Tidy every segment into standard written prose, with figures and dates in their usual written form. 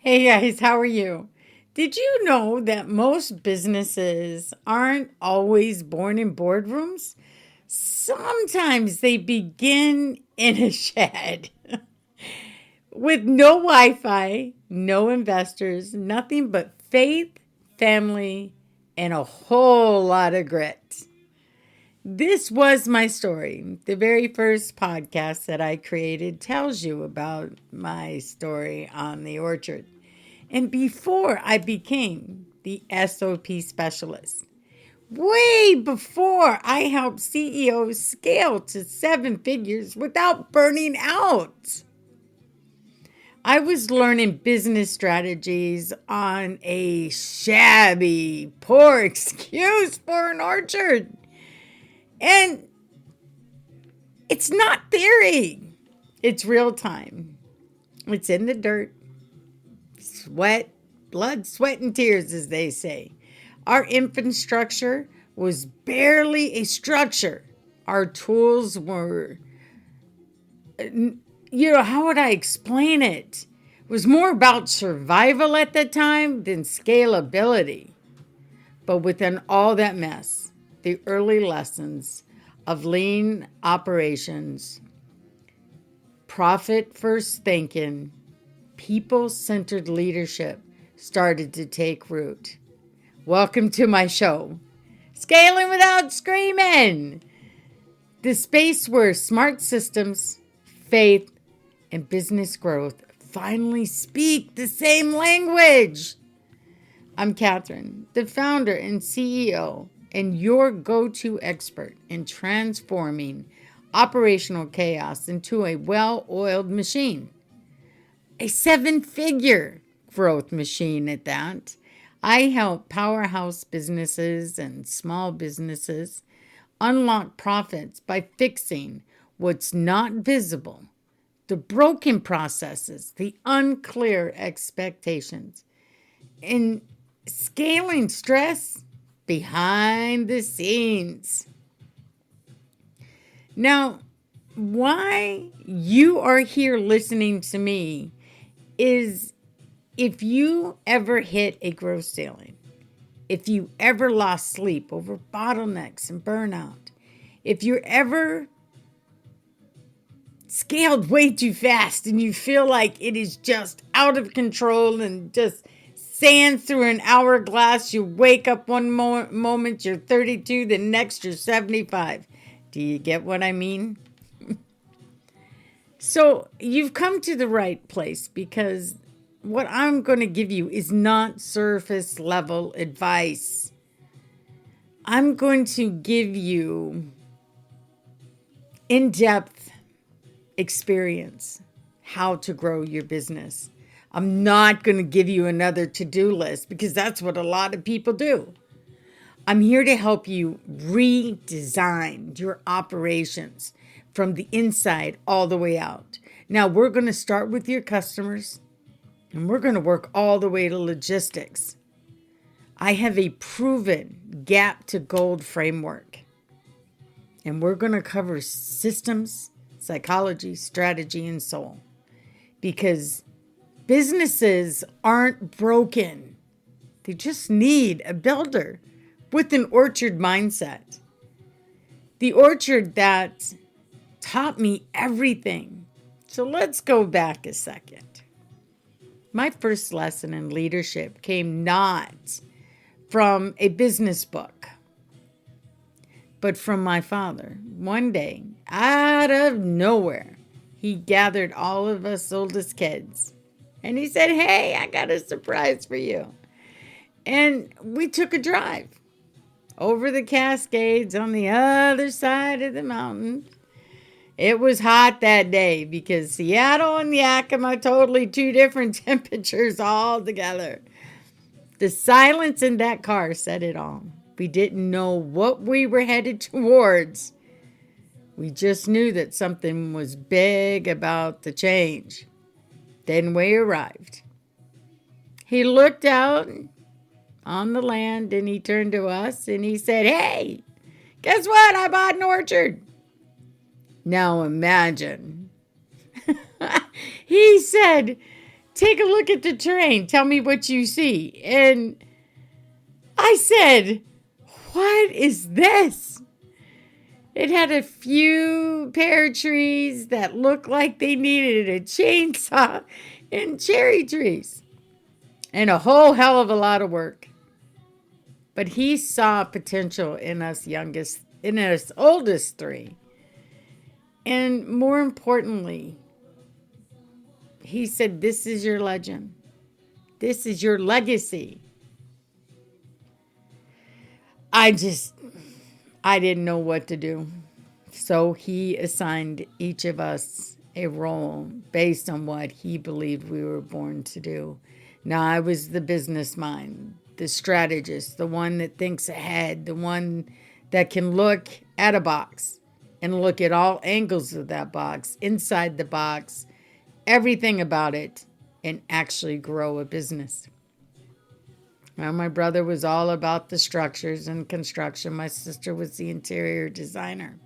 Hey guys, how are you? Did you know that most businesses aren't always born in boardrooms? Sometimes they begin in a shed with no Wi Fi, no investors, nothing but faith, family, and a whole lot of grit. This was my story. The very first podcast that I created tells you about my story on the orchard. And before I became the SOP specialist, way before I helped CEOs scale to seven figures without burning out, I was learning business strategies on a shabby, poor excuse for an orchard. And it's not theory, it's real time. It's in the dirt, sweat, blood, sweat, and tears, as they say. Our infrastructure was barely a structure. Our tools were, how would I explain it? It was more about survival at the time than scalability. But within all that mess, the early lessons of lean operations, profit first thinking, people centered leadership started to take root. Welcome to my show, Scaling Without Screaming, the space where smart systems, faith, and business growth finally speak the same language. I'm Catherine, the founder and CEO, and your go to expert in transforming operational chaos into a well oiled machine. A seven-figure growth machine at that. I help powerhouse businesses and small businesses unlock profits by fixing what's not visible, the broken processes, the unclear expectations, and scaling stress behind the scenes. Now, why you are here listening to me is if you ever hit a growth ceiling, if you ever lost sleep over bottlenecks and burnout, if you're ever scaled way too fast and you feel like it is just out of control and just sand through an hourglass, you wake up one moment you're 32, the next you're 75. Do you get what I mean? So you've come to the right place because what I'm going to give you is not surface level advice. I'm going to give you in-depth experience how to grow your business. I'm not going to give you another to-do list because that's what a lot of people do. I'm here to help you redesign your operations from the inside all the way out. Now, we're going to start with your customers and we're going to work all the way to logistics. I have a proven gap to gold framework. And we're going to cover systems, psychology, strategy, and soul. Because businesses aren't broken. They just need a builder with an orchard mindset. The orchard that taught me everything. So let's go back a second. My first lesson in leadership came not from a business book, but from my father. One day, out of nowhere, he gathered all of us oldest kids and he said, "Hey, I got a surprise for you." And we took a drive over the Cascades on the other side of the mountain. It was hot that day because Seattle and Yakima, totally two different temperatures altogether. The silence in that car said it all. We didn't know what we were headed towards. We just knew that something was big about the change. Then we arrived. He looked out on the land and he turned to us and he said, "Hey, guess what? I bought an orchard." Now imagine. He said, Take a look at the terrain. Tell me what you see. And I said, what is this? It had a few pear trees that looked like they needed a chainsaw and cherry trees and a whole hell of a lot of work. But he saw potential in us oldest three. And more importantly, he said, this is your legend. This is your legacy. I didn't know what to do. So he assigned each of us a role based on what he believed we were born to do. Now, I was the business mind, the strategist, the one that thinks ahead, the one that can look at a box and look at all angles of that box, inside the box, everything about it, and actually grow a business. Well, my brother was all about the structures and construction. My sister was the interior designer.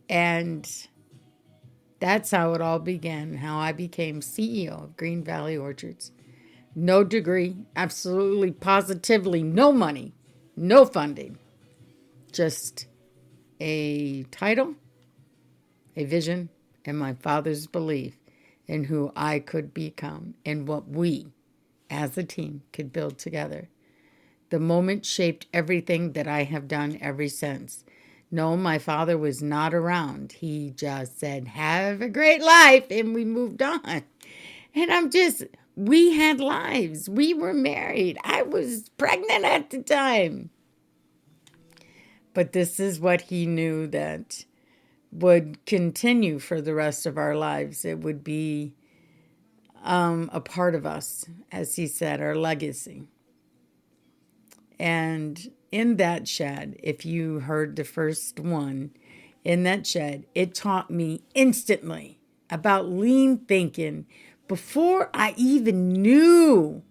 And that's how it all began, how I became CEO of Green Valley Orchards. No degree, absolutely, positively no money, no funding. Just a title, a vision, and my father's belief in who I could become and what we, as a team, could build together. The moment shaped everything that I have done ever since. No, my father was not around. He just said, have a great life, and we moved on. And we had lives. We were married. I was pregnant at the time. But this is what he knew that would continue for the rest of our lives. It would be a part of us, as he said, our legacy. And in that shed, if you heard the first one, in that shed, it taught me instantly about lean thinking before I even knew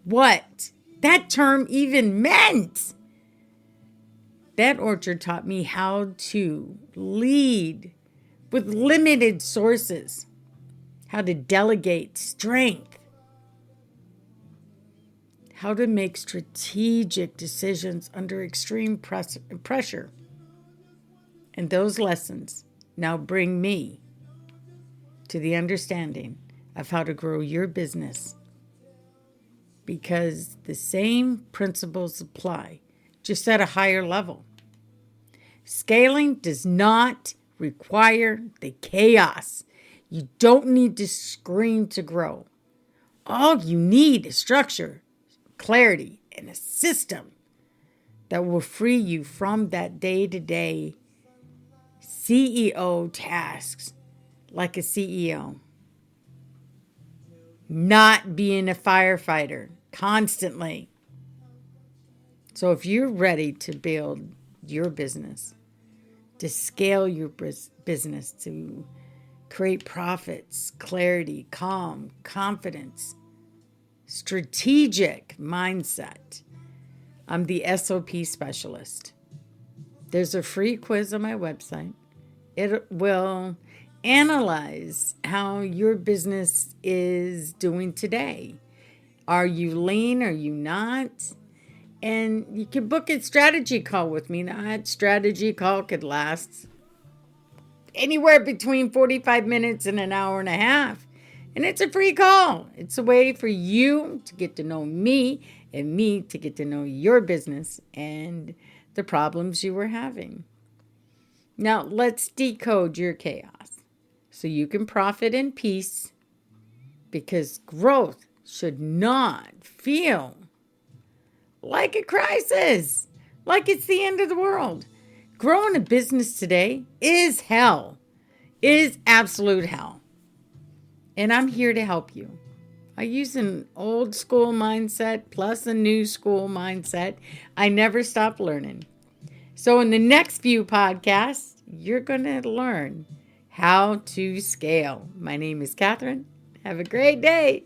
what that term even meant. That orchard taught me how to lead with limited sources, how to delegate strength, how to make strategic decisions under extreme pressure. And those lessons now bring me to the understanding of how to grow your business, because the same principles apply, just at a higher level. Scaling does not require the chaos. You don't need to scream to grow. All you need is structure, clarity, and a system that will free you from that day-to-day CEO tasks like a CEO. Not being a firefighter constantly. So if you're ready to build your business, to scale your business, to create profits, clarity, calm, confidence, strategic mindset, I'm the SOP specialist. There's a free quiz on my website. It will analyze how your business is doing today. Are you lean? Are you not? And you can book a strategy call with me. Now, that strategy call could last anywhere between 45 minutes and an hour and a half. And it's a free call. It's a way for you to get to know me and me to get to know your business and the problems you were having. Now, let's decode your chaos so you can profit in peace, because growth should not feel like a crisis, like it's the end of the world. Growing a business today is hell, is absolute hell. And I'm here to help you. I use an old school mindset plus a new school mindset. I never stop learning. So in the next few podcasts, you're going to learn how to scale. My name is Catherine. Have a great day.